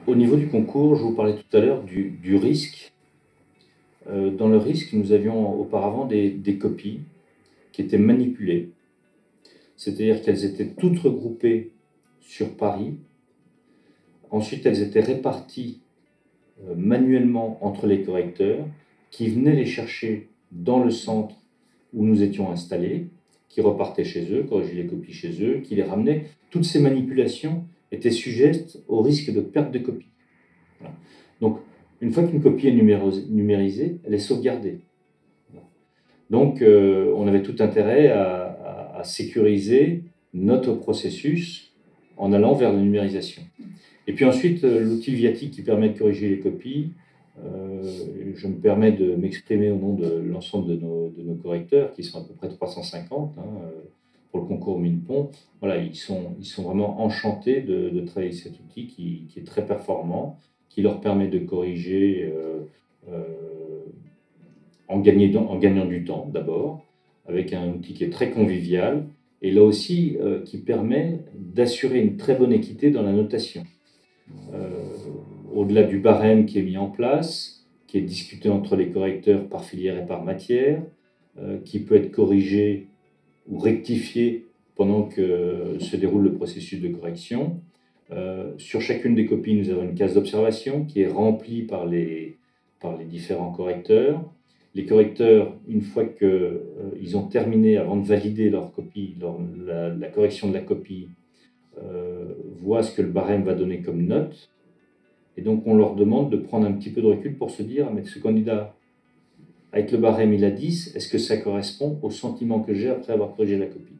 Au niveau du concours, je vous parlais tout à l'heure du risque. Dans le risque, nous avions auparavant des copies qui étaient manipulées, c'est-à-dire qu'elles étaient toutes regroupées sur Paris. Ensuite, elles étaient réparties manuellement entre les correcteurs qui venaient les chercher dans le centre où nous étions installés, qui repartaient chez eux, corrigeaient les copies chez eux, qui les ramenaient. Toutes ces manipulations étaient sujettes au risque de perte de copie. Voilà. Donc, une fois qu'une copie est numérisée, elle est sauvegardée. Donc, on avait tout intérêt à sécuriser notre processus en allant vers la numérisation. Et puis ensuite, l'outil Viatic qui permet de corriger les copies. Je me permets de m'exprimer au nom de l'ensemble de nos correcteurs, qui sont à peu près 350 pour le concours Mine-Pont. Voilà, ils sont vraiment enchantés de travailler avec cet outil qui est très performant, qui leur permet de corriger en gagnant du temps d'abord, avec un outil qui est très convivial, et là aussi qui permet d'assurer une très bonne équité dans la notation. Au-delà du barème qui est mis en place, qui est discuté entre les correcteurs par filière et par matière, qui peut être corrigé ou rectifié pendant que se déroule le processus de correction. Sur chacune des copies, nous avons une case d'observation qui est remplie par les différents correcteurs. Les correcteurs, une fois qu'ils ont terminé, avant de valider leur copie, la correction de la copie, voient ce que le barème va donner comme note. Et donc, on leur demande de prendre un petit peu de recul pour se dire, mais ce candidat, avec le barème, il a 10, est-ce que ça correspond au sentiment que j'ai après avoir corrigé la copie?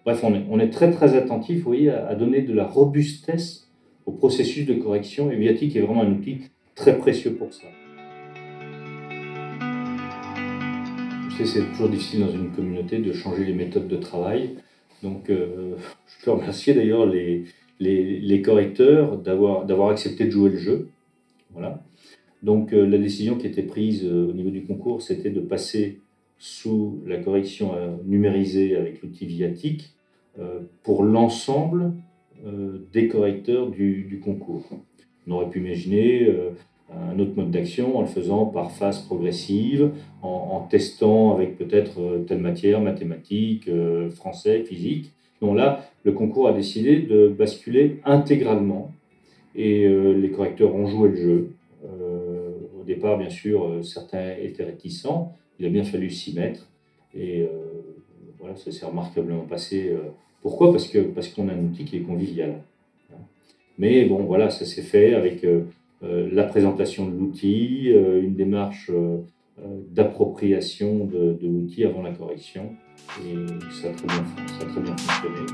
Bref, on est très très attentif, vous voyez, à donner de la robustesse au processus de correction, et Viatic est vraiment un outil très précieux pour ça. Je sais, c'est toujours difficile dans une communauté de changer les méthodes de travail. Donc, je peux remercier d'ailleurs les correcteurs d'avoir accepté de jouer le jeu. Voilà. Donc, la décision qui était prise au niveau du concours, c'était de passer sous la correction numérisée avec l'outil Viatic pour l'ensemble des correcteurs du concours. On aurait pu imaginer un autre mode d'action en le faisant par phase progressive, en testant avec peut-être telle matière, mathématiques, français, physique. Donc là, le concours a décidé de basculer intégralement et les correcteurs ont joué le jeu. Au départ, bien sûr, certains étaient réticents, il a bien fallu s'y mettre et voilà, ça s'est remarquablement passé. Pourquoi? Parce qu'on a un outil qui est convivial. Mais bon, voilà, ça s'est fait avec la présentation de l'outil, une démarche d'appropriation de l'outil avant la correction, et ça a très bien fonctionné.